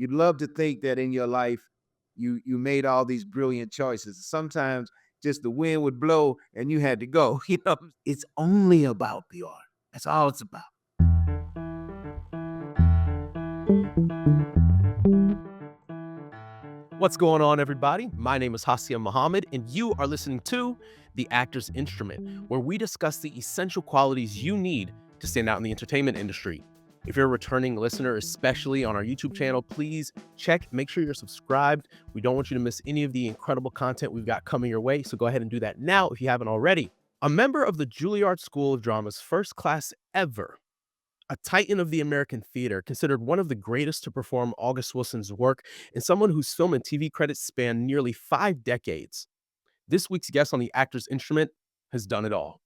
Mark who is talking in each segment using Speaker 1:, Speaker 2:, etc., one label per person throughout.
Speaker 1: You'd love to think that in your life you made all these brilliant choices. Sometimes just the wind would blow and you had to go. It's only about the art. That's all it's about.
Speaker 2: What's going on, everybody? My name is Hasia Muhammad, and you are listening to The Actor's Instrument, where we discuss the essential qualities you need to stand out in the entertainment industry. If you're a returning listener, especially on our YouTube channel, please make sure you're subscribed. We don't want you to miss any of the incredible content we've got coming your way, so go ahead and do that now if you haven't already. A member of the Juilliard School of Drama's first class ever, a titan of the American theater, considered one of the greatest to perform August Wilson's work, and someone whose film and TV credits span nearly 5 decades. This week's guest on The Actor's Instrument has done it all.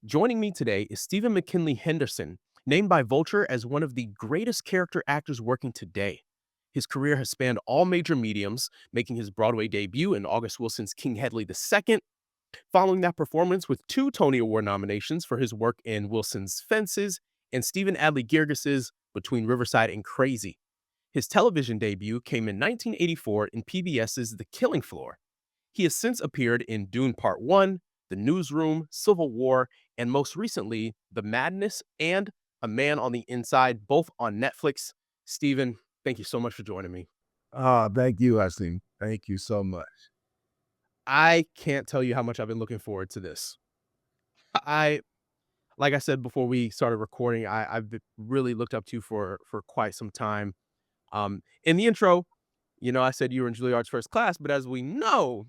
Speaker 2: Joining me today is Stephen McKinley Henderson, named by Vulture as one of the greatest character actors working today. His career has spanned all major mediums, making his Broadway debut in August Wilson's King Hedley II, following that performance with 2 Tony Award nominations for his work in Wilson's Fences and Stephen Adly Guirgis' Between Riverside and Crazy. His television debut came in 1984 in PBS's The Killing Floor. He has since appeared in Dune Part 1, The Newsroom, Civil War, and most recently, The Madness and A Man on the Inside, both on Netflix. Stephen, thank you so much for joining me.
Speaker 1: Thank you, Asim. Thank you so much.
Speaker 2: I can't tell you how much I've been looking forward to this. I Like I said before we started recording, I've really looked up to you for quite some time. In the intro, I said you were in Juilliard's first class, but as we know,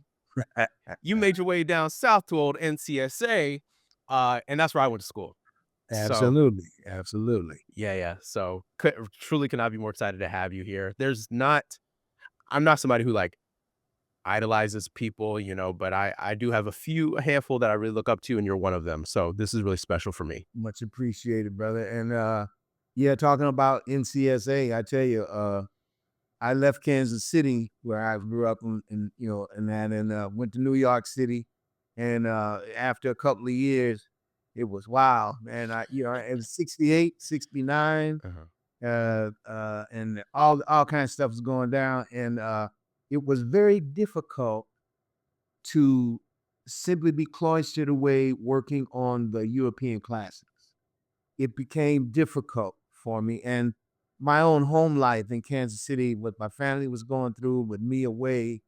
Speaker 2: you made your way down south to old NCSA, and that's where I went to school. So
Speaker 1: Absolutely. Absolutely.
Speaker 2: yeah. So truly could not be more excited to have you here. I'm not somebody who idolizes people, but I do have a handful that I really look up to, and you're one of them. So this is really special for me.
Speaker 1: Much appreciated, brother. And yeah, talking about NCSA, I tell you, I left Kansas City where I grew up and went to New York City. And after a couple of years, it was wow, man. It was 68, 69,
Speaker 2: Uh-huh.
Speaker 1: and all kinds of stuff was going down. And it was very difficult to simply be cloistered away working on the European classics. It became difficult for me. And my own home life in Kansas City, what my family was going through with me away,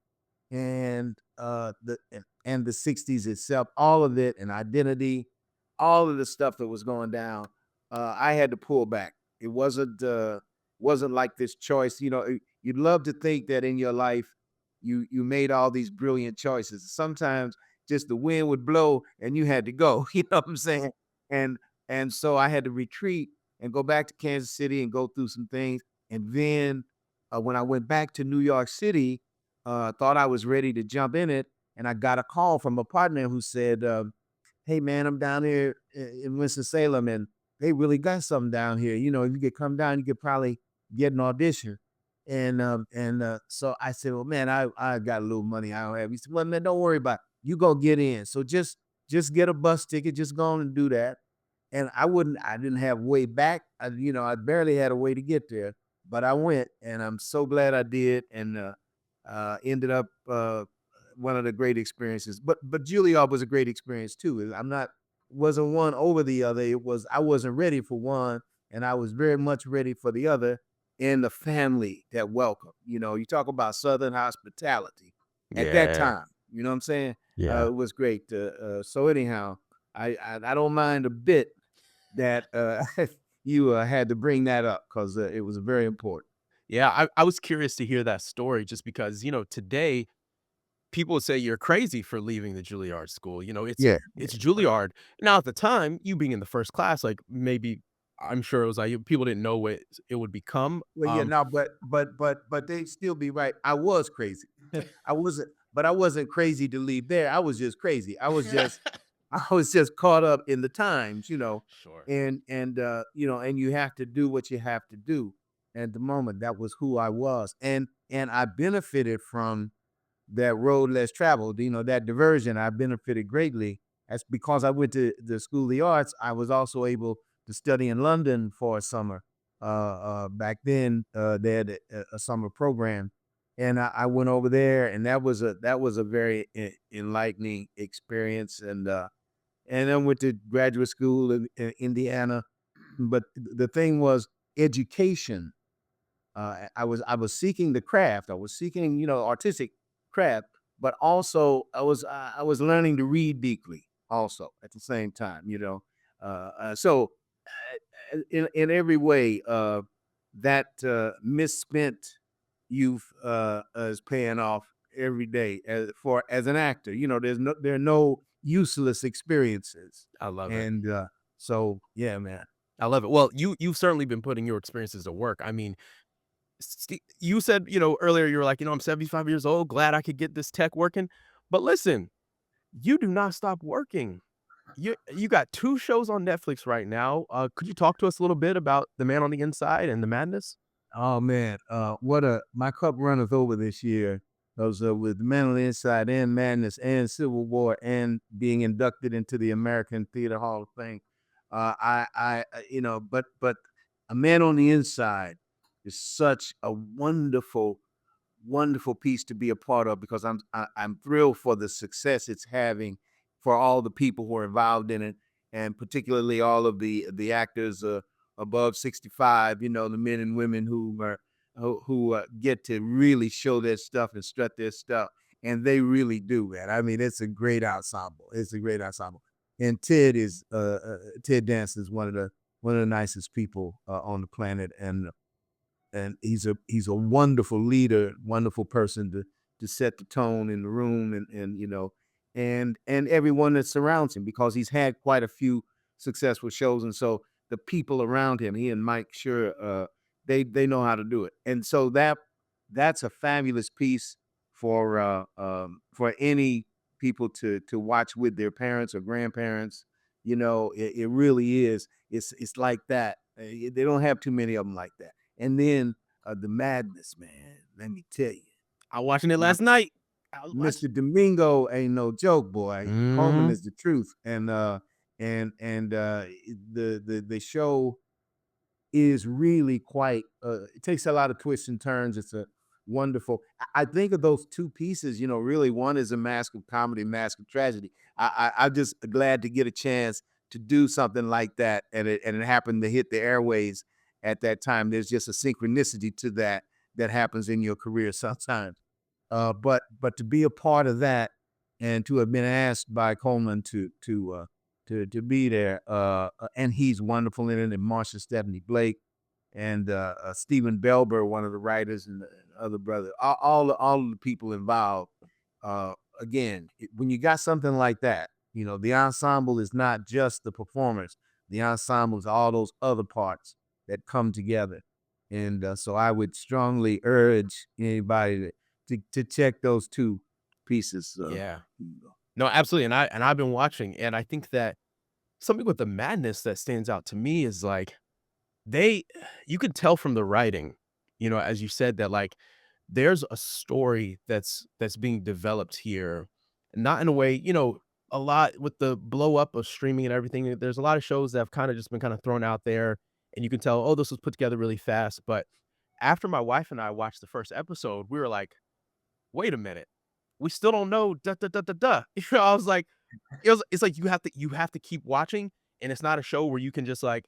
Speaker 1: and the 60s itself, all of it, and identity, all of the stuff that was going down, I had to pull back. It wasn't like this choice. You'd love to think that in your life you made all these brilliant choices. Sometimes just the wind would blow and you had to go. You know what I'm saying? And and so I had to retreat and go back to Kansas City and go through some things. And then when I went back to New York City, thought I was ready to jump in it, and I got a call from a partner who said, "Hey, man, I'm down here in Winston-Salem, and they really got something down here. If you could come down, you could probably get an audition." And so I said, "Well, man, I got a little money I don't have." He said, "Well, man, don't worry about it. You go get in. So just get a bus ticket. Just go on and do that." And I didn't have way back. I barely had a way to get there, but I went, and I'm so glad I did, and ended up one of the great experiences. But Juilliard was a great experience too. Wasn't one over the other. I wasn't ready for one, and I was very much ready for the other. And the family that welcome. You talk about Southern hospitality at that
Speaker 2: Yeah.
Speaker 1: time. You know what I'm saying?
Speaker 2: Yeah.
Speaker 1: It was great. So anyhow, I don't mind a bit that you had to bring that up because it was very important.
Speaker 2: Yeah, I was curious to hear that story just because, today people would say you're crazy for leaving the Juilliard school.
Speaker 1: Yeah,
Speaker 2: It's
Speaker 1: right.
Speaker 2: Juilliard. Now at the time, you being in the first class, maybe I'm sure it was like people didn't know what it would become.
Speaker 1: Well, yeah, no, but they still be right. I was crazy. I wasn't crazy to leave there. I was just crazy. I was just caught up in the times,
Speaker 2: Sure.
Speaker 1: and you have to do what you have to do. At the moment, that was who I was, and I benefited from that road less traveled. That diversion. I benefited greatly. That's because I went to the School of the Arts. I was also able to study in London for a summer, back then, they had a summer program, and I went over there, and that was a very enlightening experience, and then went to graduate school in Indiana. But the thing was education. I was seeking the craft. I was seeking, artistic craft, but also I was learning to read deeply also at the same time. So in every way, that misspent youth is paying off every day as an actor. There are no useless experiences,
Speaker 2: I love it.
Speaker 1: and so yeah, man.
Speaker 2: I love it. Well, you've certainly been putting your experiences to work. I mean, you said, earlier you were like, I'm 75 years old, glad I could get this tech working. But listen, you do not stop working. You got 2 shows on Netflix right now. Could you talk to us a little bit about The Man on the Inside and The Madness?
Speaker 1: Oh man, what a my cup runneth over this year. Those with Man on the Inside and Madness and Civil War and being inducted into the American Theater Hall of Fame. But A Man on the Inside is such a wonderful piece to be a part of because I'm thrilled for the success it's having for all the people who are involved in it, and particularly all of the actors above 65. The men and women who get to really show their stuff and strut their stuff, and they really do, man. I mean, it's a great ensemble. It's a great ensemble, and Ted Danson is one of the nicest people on the planet, and he's a wonderful leader, wonderful person to set the tone in the room, and everyone that surrounds him, because he's had quite a few successful shows, and so the people around him, he and Mike sure they know how to do it, and so that's a fabulous piece for any people to watch with their parents or grandparents. It really is. It's like that. They don't have too many of them like that. And then the madness, man. Let me tell you,
Speaker 2: I watching it
Speaker 1: my
Speaker 2: last night. I was
Speaker 1: Mr.
Speaker 2: watching.
Speaker 1: Domingo ain't no joke, boy. Colman
Speaker 2: Mhm.
Speaker 1: is the truth, and the show is really quite. It takes a lot of twists and turns. It's a wonderful. I think of those two pieces. Really, one is a mask of comedy, mask of tragedy. I'm just glad to get a chance to do something like that, and it happened to hit the airways at that time. There's just a synchronicity to that happens in your career sometimes. But to be a part of that and to have been asked by Coleman to be there, and he's wonderful in it, and Marsha Stephanie Blake and Stephen Belber, one of the writers, and the other brother, all of the people involved. Again, when you got something like that, the ensemble is not just the performers. The ensemble is all those other parts that come together. And so I would strongly urge anybody to check those two pieces.
Speaker 2: Yeah. No, absolutely, and I've been watching, and I think that something with The Madness that stands out to me is, like, they you could tell from the writing, as you said, that, like, there's a story that's being developed here, not in a way, a lot with the blow up of streaming and everything. There's a lot of shows that have kinda just been kinda thrown out there, and you can tell, "Oh, this was put together really fast," but after my wife and I watched the first episode, we were like, "Wait a minute. We still don't know da da da da da." I was like, it's like you have to keep watching, and it's not a show where you can just, like,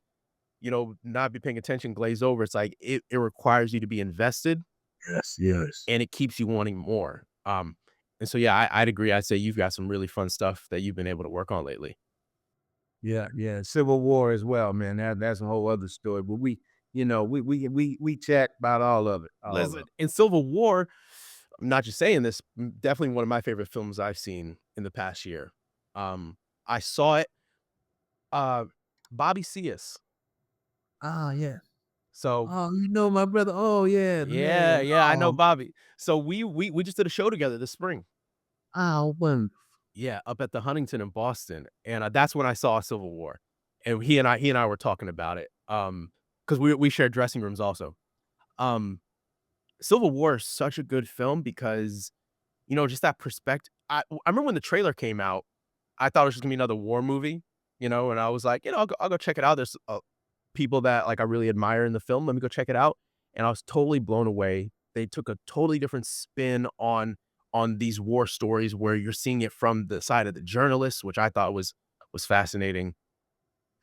Speaker 2: not be paying attention, glaze over. It's like it requires you to be invested,
Speaker 1: Yes, yes.
Speaker 2: and it keeps you wanting more. And so, yeah, I'd agree. I'd say you've got some really fun stuff that you've been able to work on lately.
Speaker 1: Yeah, yeah. Civil War as well, man. That's a whole other story. But we chat about all of it, all of
Speaker 2: Listen, in Civil War, I'm not just saying this, definitely one of my favorite films I've seen in the past year. I saw it, uh, Bobby Seas.
Speaker 1: Yeah.
Speaker 2: So
Speaker 1: Oh, my brother. Oh, yeah, the
Speaker 2: yeah,
Speaker 1: man.
Speaker 2: yeah, I know
Speaker 1: Oh,
Speaker 2: Bobby. So we just did a show together this spring.
Speaker 1: when
Speaker 2: Yeah, up at the Huntington in Boston, and, that's when I saw Civil War, and he and I were talking about it, because we shared dressing rooms also. Um, Civil War is such a good film because, just that perspective. I remember when the trailer came out, I thought it was just gonna be another war movie, and I was like, I'll go check it out. people that like I really admire in the film. Let me go check it out. And I was totally blown away. They took a totally different spin on these war stories where you're seeing it from the side of the journalists, which I thought was fascinating.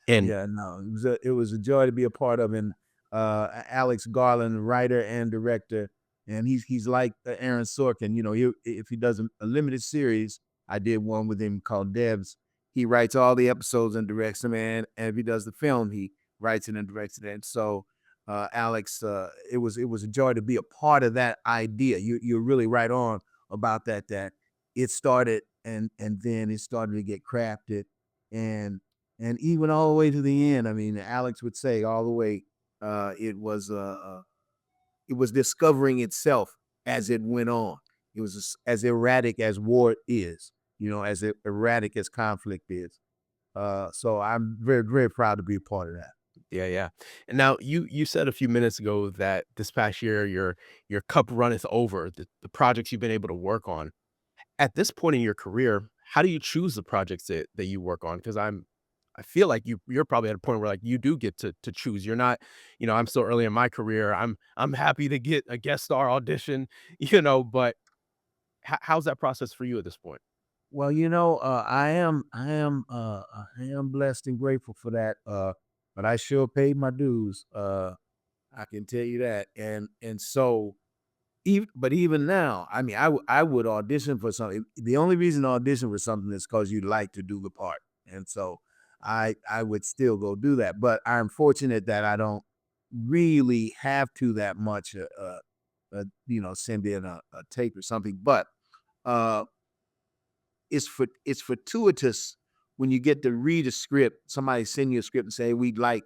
Speaker 2: And
Speaker 1: Yeah, no, it was a joy to be a part of, and Alex Garland, writer and director, and he's like Aaron Sorkin. If he does a limited series, I did one with him called Devs. He writes all the episodes and directs them, and if he does the film, he writes it and directs it. And so, Alex, it was a joy to be a part of that idea. You're really right on about that. That it started, and then it started to get crafted, and even all the way to the end. I mean, Alex would say all the way, it was discovering itself as it went on. It was as erratic as war is, as erratic as conflict is. So I'm very, very proud to be a part of that.
Speaker 2: yeah, yeah. And now you said a few minutes ago that this past year your cup runneth over, the projects you've been able to work on. At this point in your career, how do you choose the projects that you work on? Because I feel like you're probably at a point where like you do get to choose. You're not, I'm still early in my career. I'm happy to get a guest star audition, but how's that process for you at this point?
Speaker 1: Well, I am blessed and grateful for that. But I sure paid my dues. I can tell you that. And so, even now, I mean, I would audition for something. The only reason to audition for something is because you like to do the part, and so I would still go do that. But I'm fortunate that I don't really have to that much. Send in a tape or something. But uh, it's fortuitous when you get to read a script. Somebody send you a script and say, "We'd like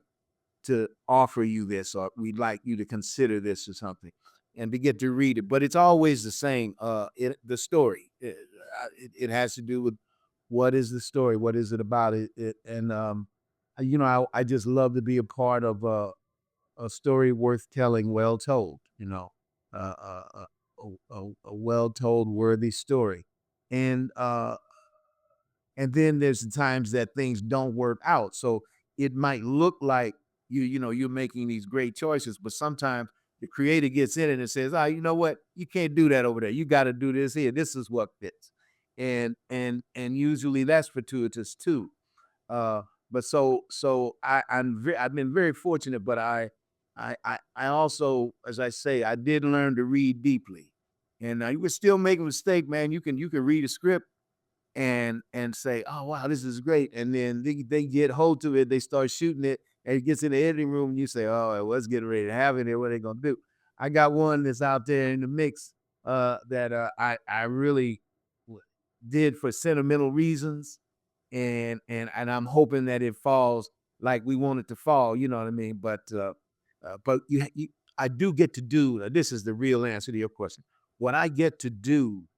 Speaker 1: to offer you this, or we'd like you to consider this or something," and to get to read it. But it's always the same. The story. It has to do with what is the story, what is it about and I just love to be a part of a story worth telling, well told. Uh, uh, uh, a well told, worthy story, and uh, and then there's the times that things don't work out. So it might look like you're making these great choices, but sometimes the creator gets in it and says, "Ah, you know what? You can't do that over there. You got to do this here. This is what fits." And usually that's fortuitous too. Uh, but I've been very fortunate, but I also, as I say, I did learn to read deeply, and you can still make a mistake, man. You can read a script and say, "Oh wow, this is great," and then they get hold to it, they start shooting it, and it gets in the editing room, and you say, "Oh, well, let's get ready to have it here. What are they gonna do?" I got one that's out there in the mix that I really did for sentimental reasons, and I'm hoping that it falls like we want it to fall. You know what I mean? But I do get to do. This is the real answer to your question. What I get to do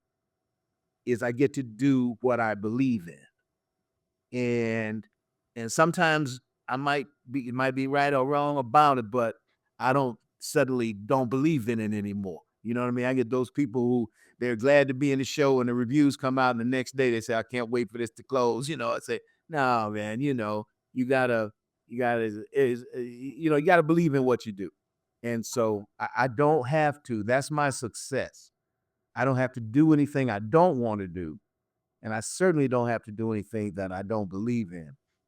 Speaker 1: is I get to do what I believe in. And sometimes it might be right or wrong about it, but I don't suddenly don't believe in it anymore. You know what I mean? I get those people who they're glad to be in the show and the reviews come out and the next day they say, "I can't wait for this to close." I say, "No, man, you gotta you gotta believe in what you do." And so I don't have to. That's my success. I don't have to do anything I don't want to do, and I certainly don't have to do anything that I don't believe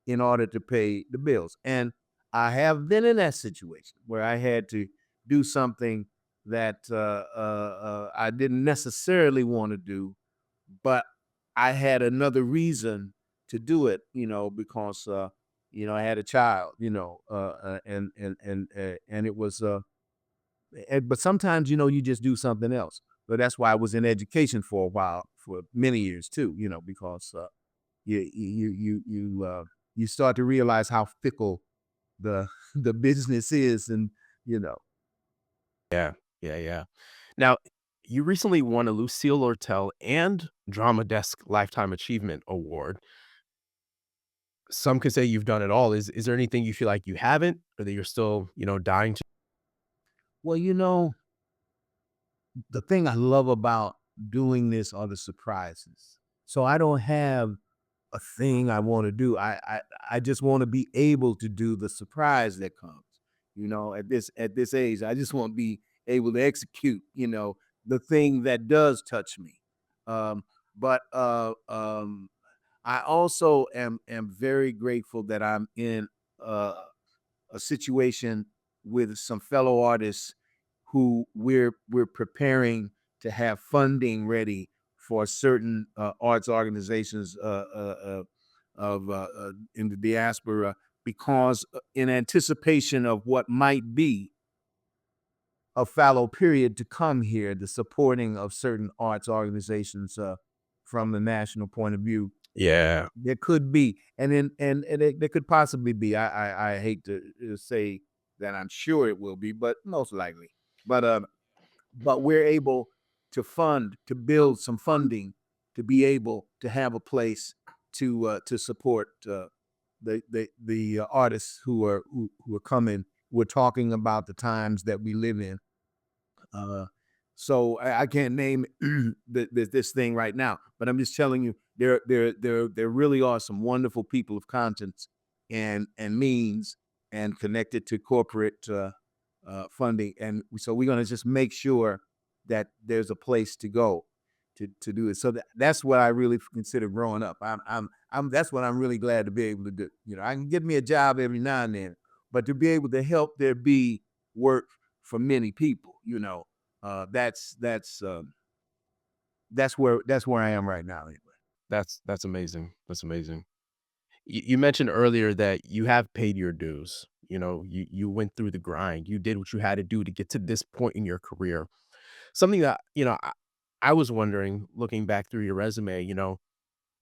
Speaker 1: in order to pay the bills. And I have been in that situation where I had to do something that I didn't necessarily want to do, but I had another reason to do it, because I had a child, and it was but sometimes, you just do something else. But that's why I was in education for a while, for many years too, because you start to realize how fickle the the business is, and you know.
Speaker 2: Yeah, yeah, yeah. Now, you recently won a Lucille Lortel and Drama Desk Lifetime Achievement Award. Some could say you've done it all. Is there anything you feel like you haven't or that you're still, dying to?
Speaker 1: Well, the thing I love about doing this are the surprises. So I don't have a thing I want to do. I just want to be able to do the surprise that comes. At this age, I just want to be able to execute. The thing that does touch me. Um, but I also am very grateful that I'm in uh, a situation with some fellow artists who we're preparing to have funding ready for certain arts organizations in the diaspora because in anticipation of what might be a fallow period to come here, the supporting of certain arts organizations from the national point of view.
Speaker 2: Yeah.
Speaker 1: There could be, and there could possibly be. I hate to say that I'm sure it will be, but most likely. But we're able to build some funding to be able to have a place to support the artists who are coming. We're talking about the times that we live in. Uh, so I can't name this thing right now, but I'm just telling you there really are some wonderful people of conscience and means and connected to corporate funding, and so we're going to just make sure that there's a place to go to do it. So that's what I really consider growing up. I'm that's what I'm really glad to be able to do. I can get me a job every now and then, but to be able to help there be work for many people, that's where I am right now. Anyway.
Speaker 2: That's amazing. That's amazing. You mentioned earlier that you have paid your dues. You went through the grind. You did what you had to do to get to this point in your career. Something that, I was wondering, looking back through your resume,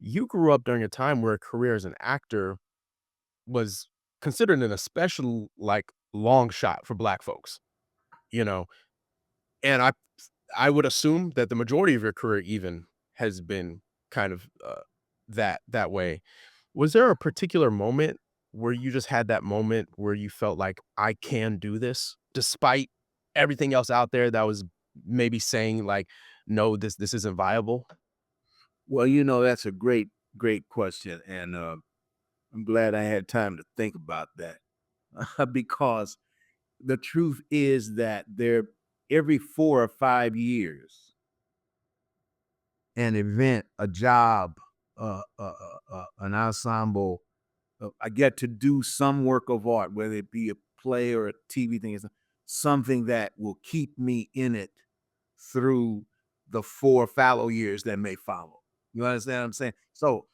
Speaker 2: you grew up during a time where a career as an actor was considered an especially like long shot for black folks, you know, and I would assume that the majority of your career even has been kind of that way. Was there a particular moment where you just had that moment where you felt like I can do this despite everything else out there that was maybe saying like, no, this isn't viable?
Speaker 1: Well, that's a great question, and I'm glad I had time to think about that because the truth is that there every 4 or 5 years, an event, a job, an ensemble. I get to do some work of art, whether it be a play or a TV thing, it's something that will keep me in it through the 4 fallow years that may follow. You understand what I'm saying? So,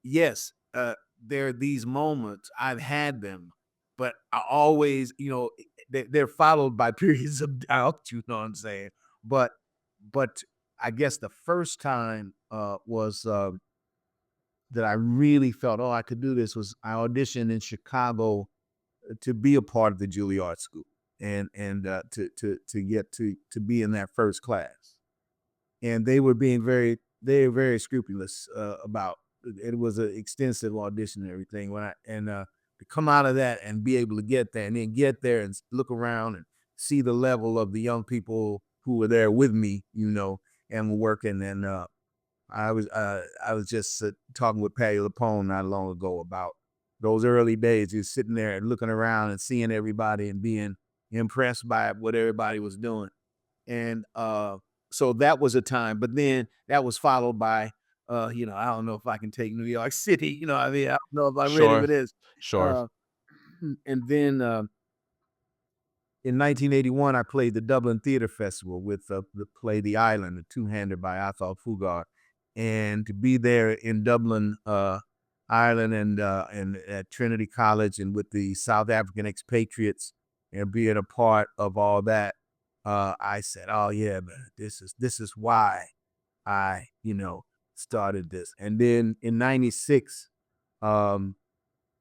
Speaker 1: yes, there are these moments, I've had them, but I always, they're followed by periods of doubt, you know what I'm saying? But but I guess the first time was that I really felt, oh, I could do this was I auditioned in Chicago to be a part of the Juilliard School and to get to be in that first class. And they were very scrupulous about it. Was an extensive audition and everything. To come out of that and be able to get there and then get there and look around and see the level of the young people who were there with me, and were working. And I was just talking with Patty Lapone not long ago about those early days. Just sitting there and looking around and seeing everybody and being impressed by what everybody was doing. And so that was a time, but then that was followed by, I don't know if I can take New York City. I mean, I don't know if I'm ready
Speaker 2: Sure,
Speaker 1: for this.
Speaker 2: sure.
Speaker 1: Uh, and then in 1981, I played the Dublin Theatre Festival with the play The Island, a two-hander by Athol Fugard. And to be there in Dublin, Ireland, and at Trinity College and with the South African expatriates and being a part of all that, I said, "Oh yeah, man, this is why I, started this." And then in '96, um,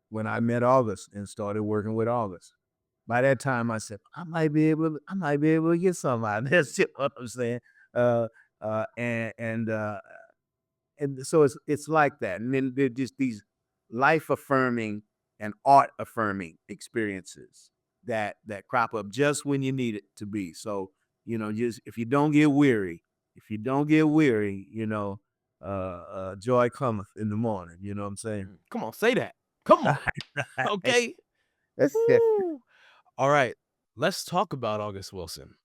Speaker 1: when I met August and started working with August, by that time, I said, I might be able to get something out of this." You know what I'm saying? Uh, uh, and and uh, and so it's like that. And then there just these life affirming and art affirming experiences that crop up just when you need it to be. So just if you don't get weary, joy cometh in the morning. You know what I'm saying?
Speaker 2: Come on, say that. Come on. Okay. Woo. All right. Let's talk about August Wilson.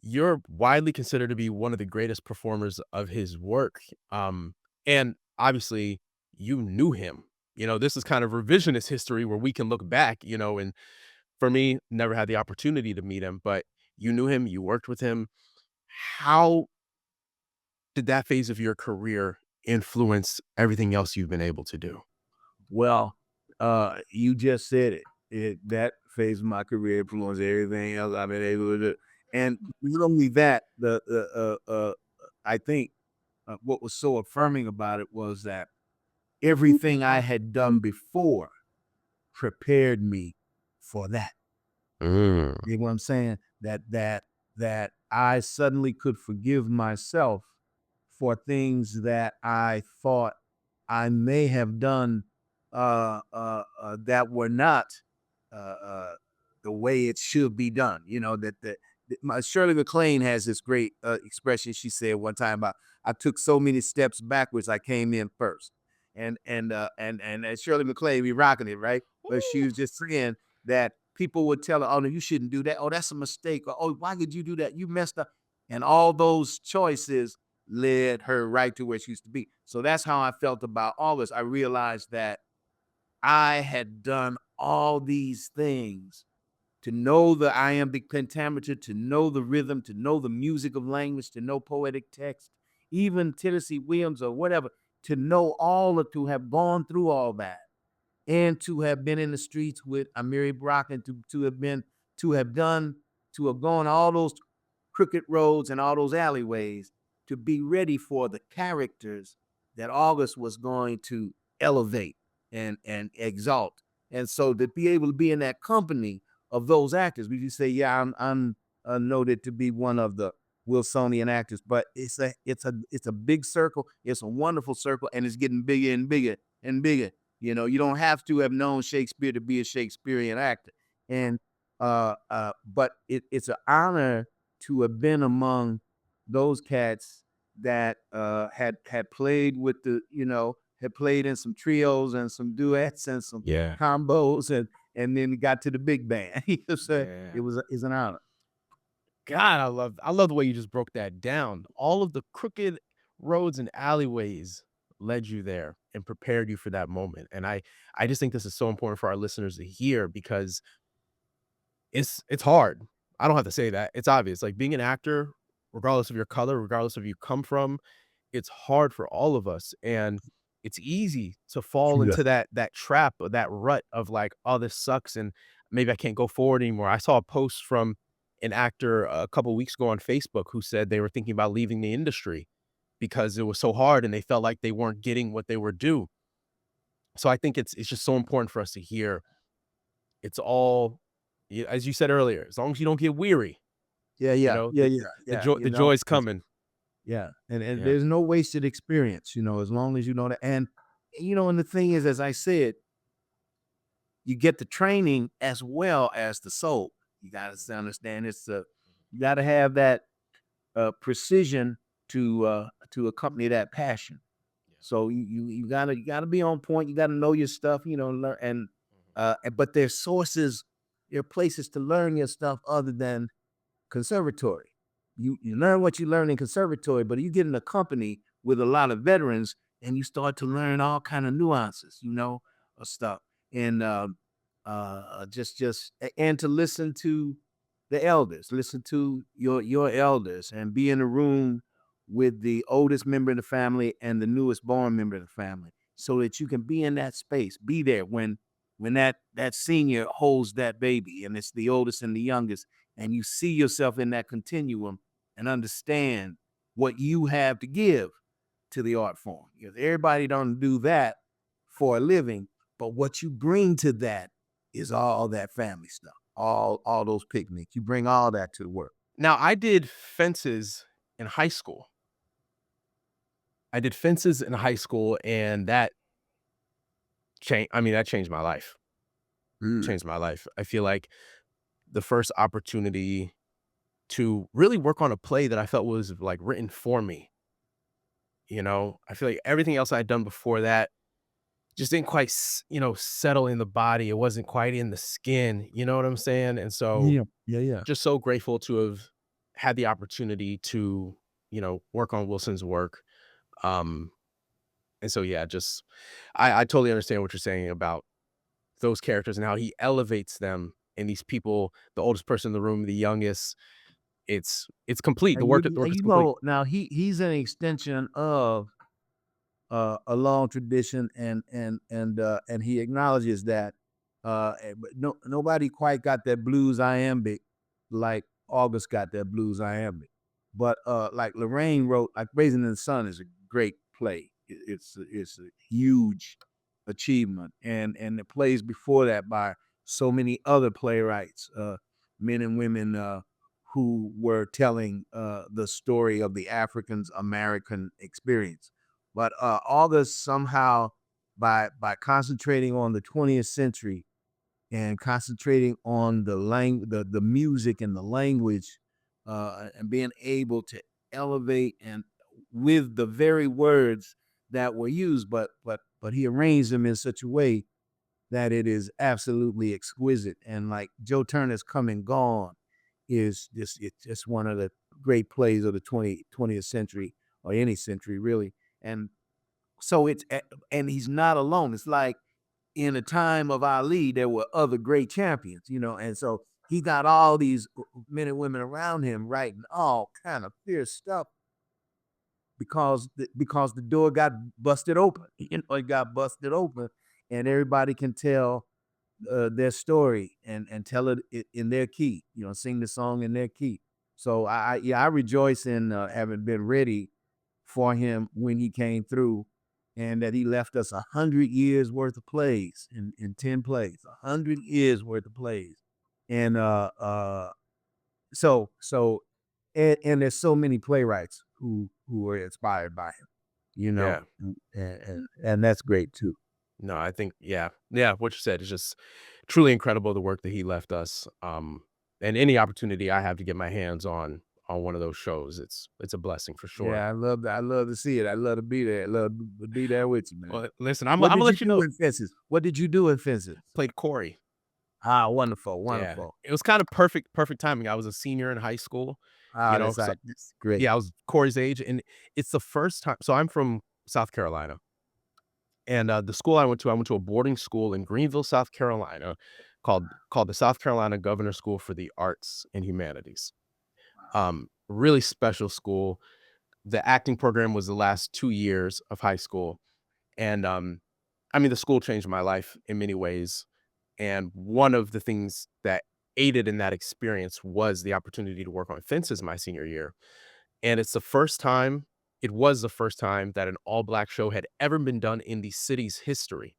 Speaker 2: You're widely considered to be one of the greatest performers of his work. And obviously you knew him. This is kind of revisionist history where we can look back, and for me, never had the opportunity to meet him, but you knew him, you worked with him. How did that phase of your career influence everything else you've been able to do?
Speaker 1: Well, you just said it. That phase of my career influenced everything else I've been able to do. And not only that, I think what was so affirming about it was that everything I had done before prepared me for that.
Speaker 2: Mm.
Speaker 1: You know what I'm saying? That I suddenly could forgive myself for things that I thought I may have done that were not uh, uh, the way it should be done. Shirley MacLaine has this great expression. She said one time about, "I took so many steps backwards, I came in first." And Shirley MacLaine be rocking it, right? But she was just saying that people would tell her, "Oh no, you shouldn't do that. Oh, that's a mistake. Or, oh, why did you do that? You messed up." And all those choices led her right to where she used to be. So that's how I felt about all this. I realized that I had done all these things to know the iambic pentameter, to know the rhythm, to know the music of language, to know poetic text, even Tennessee Williams or whatever, to know to have gone through all that and to have been in the streets with Amiri Brock and to have done to have gone all those crooked roads and all those alleyways to be ready for the characters that August was going to elevate and exalt. And so to be able to be in that company of those actors, we just say, yeah, I'm noted to be one of the Wilsonian actors, but it's a big circle. It's a wonderful circle, and it's getting bigger and bigger and bigger. You don't have to have known Shakespeare to be a Shakespearean actor. And but it's an honor to have been among those cats that had played with had played in some trios and some duets and some
Speaker 2: Yeah.
Speaker 1: combos and then got to the big band. So
Speaker 2: Yeah.
Speaker 1: it's an honor.
Speaker 2: God, I love the way you just broke that down. All of the crooked roads and alleyways led you there and prepared you for that moment. And I just think this is so important for our listeners to hear because it's hard. I don't have to say that. It's obvious. Like being an actor, regardless of your color, regardless of where you come from, it's hard for all of us. And it's easy to fall
Speaker 1: Yeah.
Speaker 2: into that trap or that rut of like, oh, this sucks and maybe I can't go forward anymore. I saw a post from an actor a couple weeks ago on Facebook who said they were thinking about leaving the industry because it was so hard and they felt like they weren't getting what they were due. So I think it's just so important for us to hear it's all as you said earlier, as long as you don't get weary,
Speaker 1: Yeah,
Speaker 2: you
Speaker 1: yeah,
Speaker 2: know,
Speaker 1: yeah, yeah,
Speaker 2: the
Speaker 1: yeah.
Speaker 2: joy the joy's coming.
Speaker 1: Yeah, and
Speaker 2: Yeah.
Speaker 1: there's no wasted experience, as long as you know that. And and the thing is, as I said, you get the training as well as the soul. You got to understand you got to have that precision to accompany that passion. So you gotta be on point. You gotta know your stuff. Learn but there's sources, there are places to learn your stuff other than conservatory. You learn what you learn in conservatory, but you get in a company with a lot of veterans and you start to learn all kind of nuances, of stuff. And and to listen to the elders, listen to your elders and be in a room with the oldest member of the family and the newest born member of the family so that you can be in that space, be there when that senior holds that baby and it's the oldest and the youngest and you see yourself in that continuum and understand what you have to give to the art form. Because everybody don't do that for a living, but what you bring to that is all that family stuff, all those picnics. You bring all that to the work.
Speaker 2: Now I did fences in high school. I did fences in high school and that changed my life.
Speaker 1: Mm.
Speaker 2: Changed my life. I feel like the first opportunity to really work on a play that I felt was like written for me I feel like everything else I'd done before that just didn't quite, settle in the body. It wasn't quite in the skin. You know what I'm saying? And so
Speaker 1: Yeah, yeah, yeah.
Speaker 2: just so grateful to have had the opportunity to, work on Wilson's work. Um, and so, yeah, just I totally understand what you're saying about those characters and how he elevates them and these people, the oldest person in the room, the youngest. It's complete. The
Speaker 1: And
Speaker 2: work
Speaker 1: you,
Speaker 2: the work
Speaker 1: and
Speaker 2: is
Speaker 1: you
Speaker 2: complete.
Speaker 1: know, now he's an extension of a long tradition, and he acknowledges that. But nobody quite got that blues iambic like August got that blues iambic. But like Lorraine wrote, like Raisin in the Sun is a great play. It's a huge achievement, and the plays before that by so many other playwrights, men and women who were telling the story of the Africans American experience. But August somehow, by concentrating on the 20th century and concentrating on the music and the language, and being able to elevate and with the very words that were used, but he arranged them in such a way that it is absolutely exquisite. And like Joe Turner's Come and Gone is just it's just one of the great plays of the 20th century, or any century really. And so and he's not alone. It's like in the time of Ali, there were other great champions, and so he got all these men and women around him writing all kind of fierce stuff because the door got busted open. It got busted open, and everybody can tell their story and tell it in their key. Sing the song in their key. So I rejoice in having been ready for him when he came through, and that he left us 100 years worth of plays in 10 plays, 100 years worth of plays, and so and there's so many playwrights who were inspired by him,
Speaker 2: Yeah.
Speaker 1: and that's great too.
Speaker 2: No, I think, yeah. Yeah, what you said is just truly incredible, the work that he left us. And any opportunity I have to get my hands on one of those shows, it's a blessing for sure.
Speaker 1: Yeah, I love that. I love to see it. I love to be there. I love to be there with you, man.
Speaker 2: Well, listen, I'm
Speaker 1: What
Speaker 2: I'm gonna
Speaker 1: did you
Speaker 2: let you
Speaker 1: do
Speaker 2: know.
Speaker 1: in fences? What did you do in fences?
Speaker 2: Played Corey.
Speaker 1: Ah, wonderful,
Speaker 2: Yeah.
Speaker 1: wonderful.
Speaker 2: It was kind of perfect timing. I was a senior in high school,
Speaker 1: Ah,
Speaker 2: so
Speaker 1: that's great.
Speaker 2: yeah, I was Corey's age, and it's the first time. So I'm from South Carolina, and the school I went to a boarding school in Greenville, South Carolina, called the South Carolina Governor School for the Arts and Humanities. Really special school. The acting program was the last 2 years of high school, and I mean, the school changed my life in many ways. And one of the things that aided in that experience was the opportunity to work on fences my senior year. And it was the first time that an all black show had ever been done in the city's history.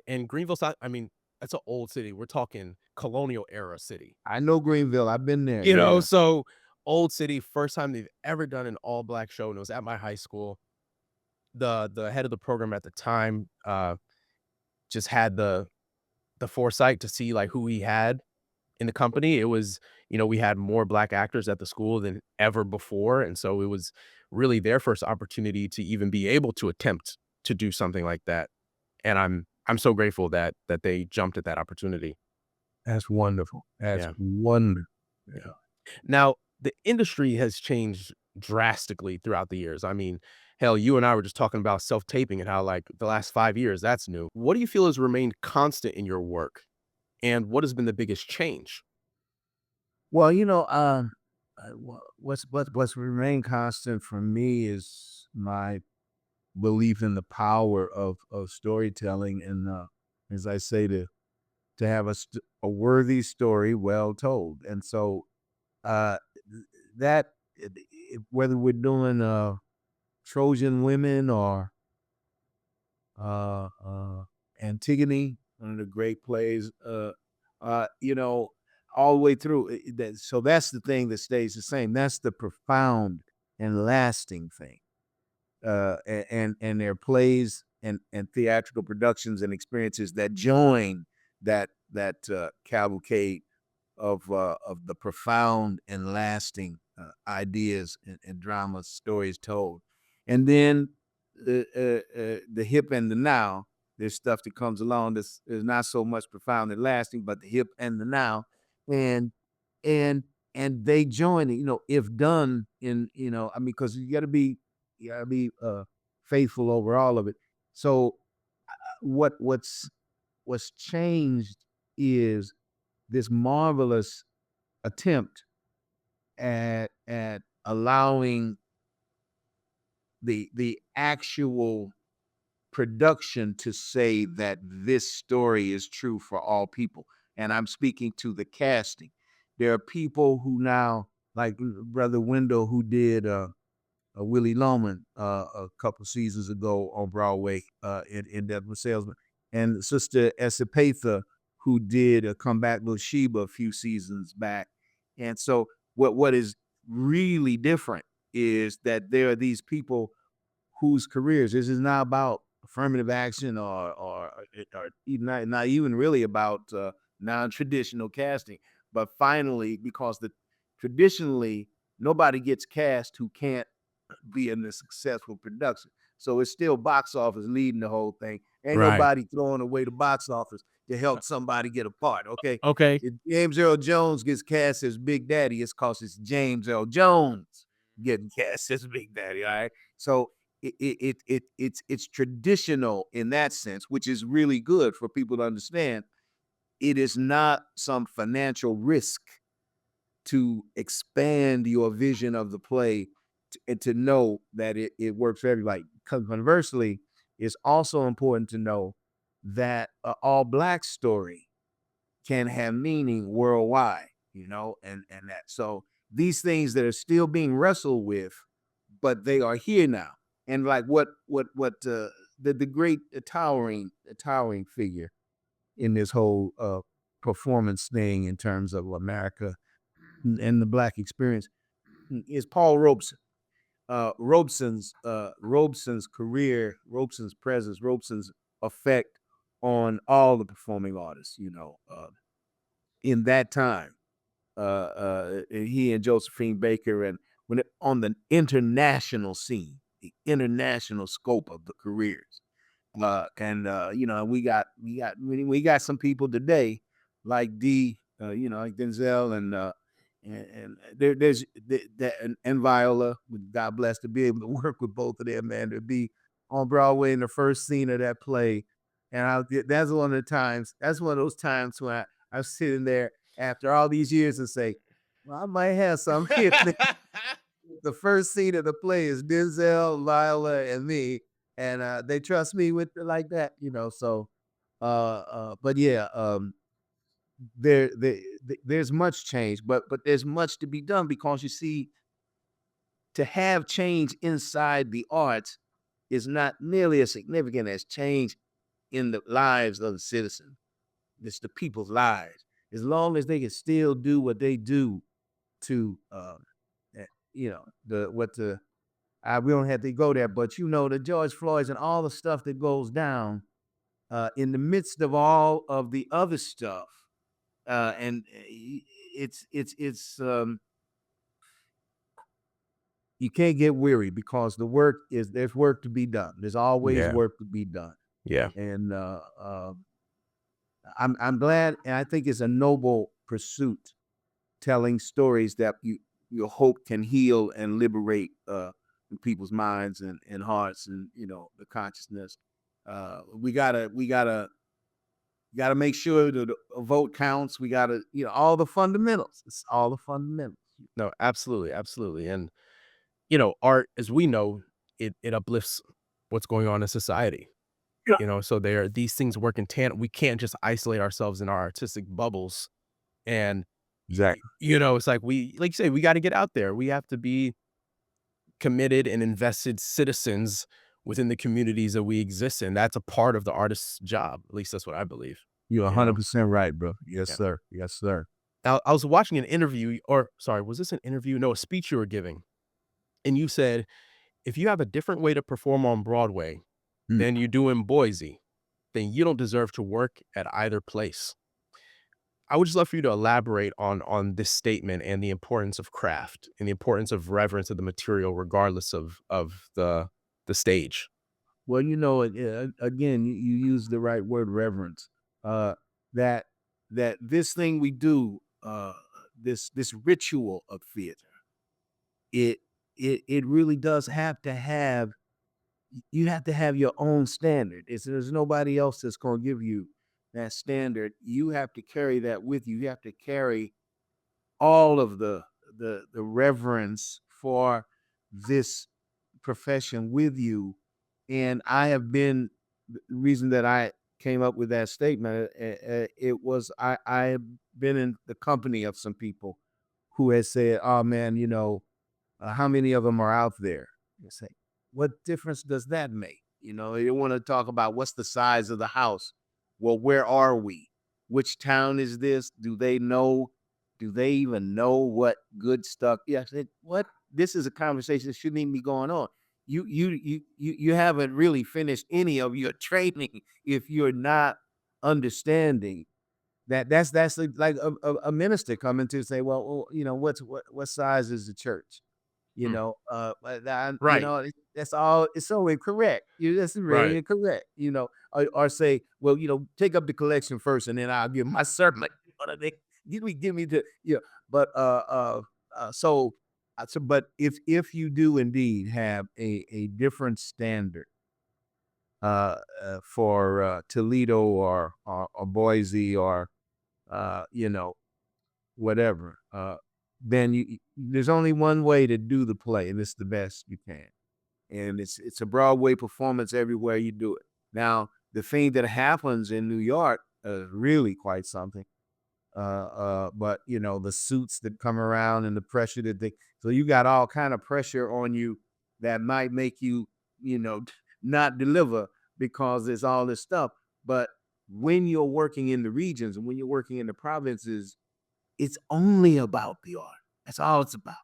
Speaker 2: In Greenville, South, I mean, that's an old city. We're talking colonial era city.
Speaker 1: I know Greenville. I've been there. Yeah.
Speaker 2: So old city, first time they've ever done an all black show, and it was at my high school. The head of the program at the time just had the foresight to see like who he had in the company. It was, we had more black actors at the school than ever before, and so it was really their first opportunity to even be able to attempt to do something like that. And I'm so grateful that they jumped at that opportunity.
Speaker 1: That's wonderful. That's
Speaker 2: Yeah.
Speaker 1: wonderful.
Speaker 2: Yeah.
Speaker 1: Yeah.
Speaker 2: Now, the industry has changed drastically throughout the years. I mean, hell, you and I were just talking about self-taping and how like the last 5 years that's new. What do you feel has remained constant in your work? And what has been the biggest change?
Speaker 1: Well, what's remained constant for me is my belief in the power of storytelling, and as I say, to have a worthy story well told. And so uh that whether we're doing Trojan women or Antigone, one of the great plays, uh, you know, all the way through. So that's the thing that stays the same. That's the profound and lasting thing. And their plays and theatrical productions and experiences that join that cavalcade of the profound and lasting ideas and drama stories told. And then the hip and the now. There's stuff that comes along that's is not so much profound and lasting, but the hip and the now, and and and they join it. If done in, I mean, because you got to be faithful over all of it. So what's changed is this marvelous attempt at allowing the actual production to say that this story is true for all people. And I'm speaking to the casting. There are people who now, like Brother Wendell, who did Willie Loman a couple seasons ago on Broadway in Deadwood Salesman, and Sister Esipatha, who did Come Back Little Sheba a few seasons back. And so what is really different is that there are these people whose careers, this is not about affirmative action or even not even really about non-traditional casting, but finally, because the traditionally nobody gets cast who can't be in a successful production. So it's still box office leading the whole thing. Ain't
Speaker 2: Right.
Speaker 1: nobody throwing away the box office to help somebody get a part. Okay.
Speaker 2: Okay.
Speaker 1: If James Earl Jones gets cast as Big Daddy, it's because it's James Earl Jones getting cast as Big Daddy. All right. So it's traditional in that sense, which is really good for people to understand. It is not some financial risk to expand your vision of the play and to know that it works for everybody. Conversely, it's also important to know that an all black story can have meaning worldwide, and that. So these things that are still being wrestled with, but they are here now. And like the great towering figure in this whole performance thing in terms of America and the black experience is Paul Robeson. Robeson's career, Robeson's presence, Robeson's effect on all the performing artists, in that time. He and Josephine Baker, and on the international scene, the international scope of the careers. And we got some people today like like Denzel and and Viola. God bless to be able to work with both of them, man. To be on Broadway in the first scene of that play, and that's one of the times. That's one of those times when I'm sitting there after all these years and say, "Well, I might have some here." The first scene of the play is Denzel, Lila, and me, and they trust me with like that. So, but yeah, there's much change, but there's much to be done because you see, to have change inside the arts is not nearly as significant as change in the lives of the citizen. It's the people's lives. As long as they can still do what they do to, the what the we don't have to go there, but the George Floyd's and all the stuff that goes down in the midst of all of the other stuff, and it's you can't get weary because there's work to be done. There's always
Speaker 2: Yeah.
Speaker 1: work to be done,
Speaker 2: Yeah.
Speaker 1: and I'm glad, and I think it's a noble pursuit, telling stories that you hope can heal and liberate people's minds and hearts and the consciousness. We gotta make sure that a vote counts. We gotta all the fundamentals. It's all the fundamentals.
Speaker 2: No, absolutely, absolutely. And art, as we know, it uplifts what's going on in society.
Speaker 1: Yeah.
Speaker 2: So there these things work in tandem. We can't just isolate ourselves in our artistic bubbles. And
Speaker 1: Exactly.
Speaker 2: it's like like you say, we got to get out there. We have to be committed and invested citizens within the communities that we exist in. That's a part of the artist's job. At least that's what I believe.
Speaker 1: You're
Speaker 2: You know.
Speaker 1: 100% right, bro. Yes,
Speaker 2: Yeah.
Speaker 1: sir. Yes, sir.
Speaker 2: Now, I was watching an interview, or sorry, was this an interview? No, a speech you were giving, and you said if you have a different way to perform on Broadway
Speaker 1: Mm.
Speaker 2: than you do in Boise, then you don't deserve to work at either place. I would just love for you to elaborate on this statement and the importance of craft and the importance of reverence of the material regardless of the stage.
Speaker 1: Well, again, you use the right word, reverence. Uh, that that this thing we do, this ritual of theater, it it really does have to have. You have to have your own standard. There's nobody else that's going to give you that standard. You have to carry that with you. You have to carry all of the reverence for this profession with you. And I have been the reason that I came up with that statement. It was I have been in the company of some people who has said, "Oh man, how many of them are out there?" You say, "What difference does that make?" They want to talk about what's the size of the house. Well, where are we? Which town is this? Do they know? Do they even know what good stuff? Yeah, I said, what? This is a conversation that shouldn't even be going on. You haven't really finished any of your training if you're not understanding that's like a minister coming to say, well, what size is the church?
Speaker 2: Mm,
Speaker 1: But that,
Speaker 2: right,
Speaker 1: that's all. It's so incorrect. That's really
Speaker 2: right.
Speaker 1: incorrect. Or say, well, take up the collection first, and then I'll give my sermon. You know what I mean? Give me the But but if you do indeed have a different standard for Toledo or Boise or whatever, then there's only one way to do the play, and it's the best you can. And it's a Broadway performance everywhere you do it. Now, the thing that happens in New York is really quite something. But the suits that come around and the pressure that they so you got all kind of pressure on you that might make you, not deliver because there's all this stuff. But when you're working in the regions and when you're working in the provinces, it's only about the art. That's all it's about.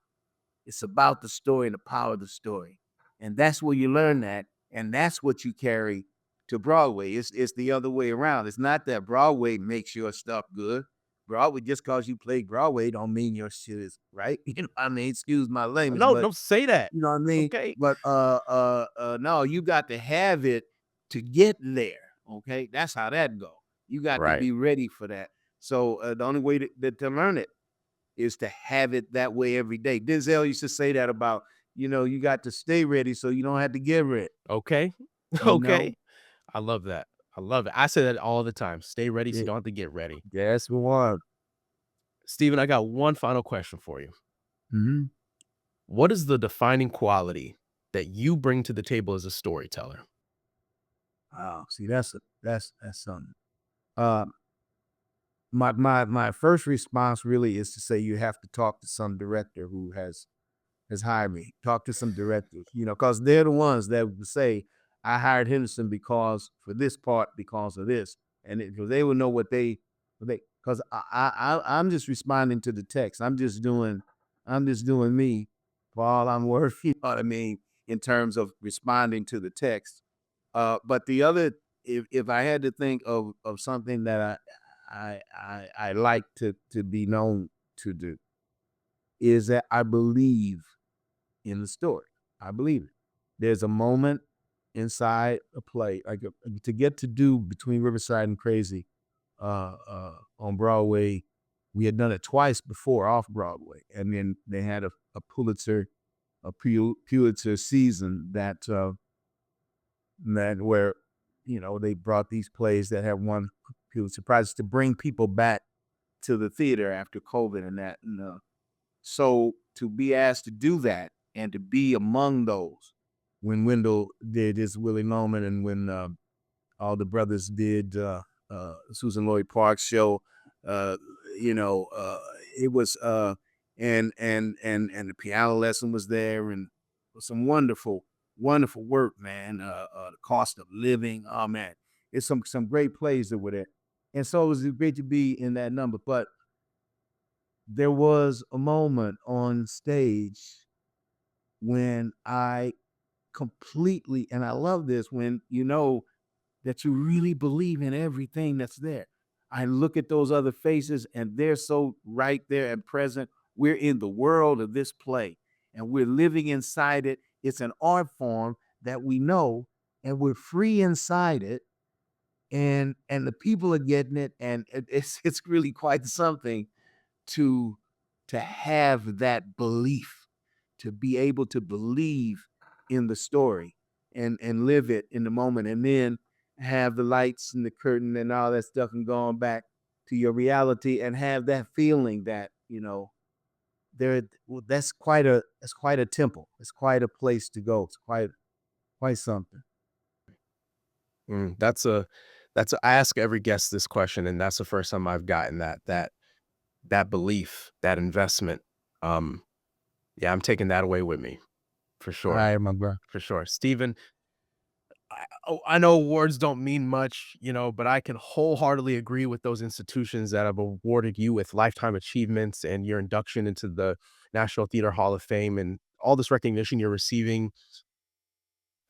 Speaker 1: It's about the story and the power of the story. And that's where you learn that. And that's what you carry to Broadway. It's the other way around. It's not that Broadway makes your stuff good. Broadway, just because you play Broadway don't mean your shit is right. I mean, excuse my language,
Speaker 2: No,
Speaker 1: but
Speaker 2: don't say that.
Speaker 1: you know what I mean?
Speaker 2: Okay.
Speaker 1: But no, you got to have it to get there. Okay, that's how that go. You got to
Speaker 2: Right.
Speaker 1: be ready for that. So the only way to learn it is to have it that way every day. Denzel used to say that about, you got to stay ready so you don't have to get ready.
Speaker 2: Okay.
Speaker 1: You know,
Speaker 2: Okay. I love that. I love it. I say that all the time. Stay ready so you
Speaker 1: yeah,
Speaker 2: don't have to get ready.
Speaker 1: that's one.
Speaker 2: Steven, I got one final question for you.
Speaker 1: Mhm.
Speaker 2: What is the defining quality that you bring to the table as a storyteller?
Speaker 1: Wow, see, that's something. Uh, my first response really is to say you have to talk to some director who has hired me. Talk to some directors, because they're the ones that would say, I hired Henderson because for this part, because of this. And because they will know because I'm just responding to the text. I'm just doing me for all I'm worth. You know what I mean? In terms of responding to the text. But the other, if I had to think of something that I like to be known to do, is that I believe in the story. I believe it. There's a moment inside a play, like to get to do between Riverside and Crazy on Broadway. We had done it twice before off Broadway, and then they had a Pulitzer season that where they brought these plays that have won Pulitzer prizes to bring people back to the theater after COVID and that. So to be asked to do that and to be among those when Wendell did his Willie Loman and when all the brothers did Susan Lloyd Park's show, uh, you know, uh, it was and the piano lesson was there and some wonderful, wonderful work, man. The cost of living, oh man, it's some great plays that were there, and so it was great to be in that number. But there was a moment on stage when I completely, and I love this when that you really believe in everything that's there. I look at those other faces and they're so right there and present. We're in the world of this play and we're living inside it. It's an art form that we know and we're free inside it and the people are getting it and it's really quite something to have that belief, to be able to believe in the story and live it in the moment, and then have the lights and the curtain and all that stuff and going back to your reality and have that feeling that there well, that's quite a temple. It's quite a place to go. It's quite something.
Speaker 2: I ask every guest this question, and that's the first time I've gotten that belief, that investment. Um, yeah, I'm taking that away with me for
Speaker 1: All
Speaker 2: sure,
Speaker 1: right, my bro.
Speaker 2: for sure. Stephen, I know awards don't mean much, but I can wholeheartedly agree with those institutions that have awarded you with lifetime achievements and your induction into the National Theater Hall of Fame and all this recognition you're receiving.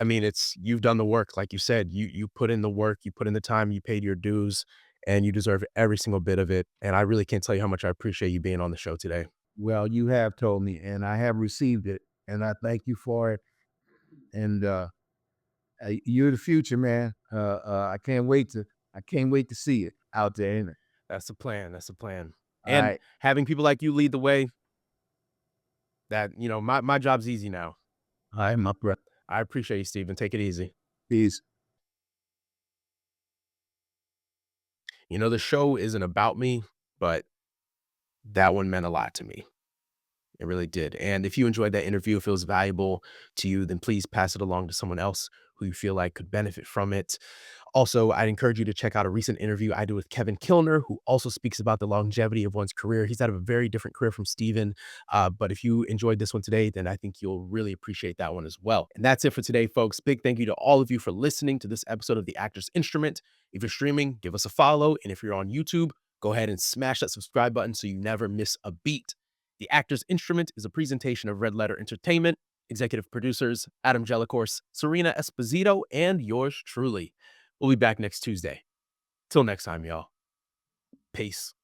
Speaker 2: I mean, you've done the work, like you said. You put in the work, you put in the time, you paid your dues, and you deserve every single bit of it. And I really can't tell you how much I appreciate you being on the show today.
Speaker 1: Well, you have told me, and I have received it, and I thank you for it. And you're the future, man. I can't wait to see it out there. Ain't it?
Speaker 2: That's the plan. That's the plan.
Speaker 1: All
Speaker 2: And
Speaker 1: right,
Speaker 2: having people like you lead the way, my job's easy now.
Speaker 1: all right, my brother.
Speaker 2: I appreciate you, Stephen. Take it easy.
Speaker 1: Peace.
Speaker 2: The show isn't about me, but that one meant a lot to me. It really did. And if you enjoyed that interview, if it was valuable to you, then please pass it along to someone else who you feel like could benefit from it. Also, I'd encourage you to check out a recent interview I did with Kevin Kilner, who also speaks about the longevity of one's career. He's had a very different career from Steven. But if you enjoyed this one today, then I think you'll really appreciate that one as well. And that's it for today, folks. Big thank you to all of you for listening to this episode of The Actor's Instrument. If you're streaming, give us a follow. And if you're on YouTube, go ahead and smash that subscribe button so you never miss a beat. The Actor's Instrument is a presentation of Red Letter Entertainment. Executive producers, Adam Jellicorse, Serena Esposito, and yours truly. We'll be back next Tuesday. Till next time, y'all. Peace.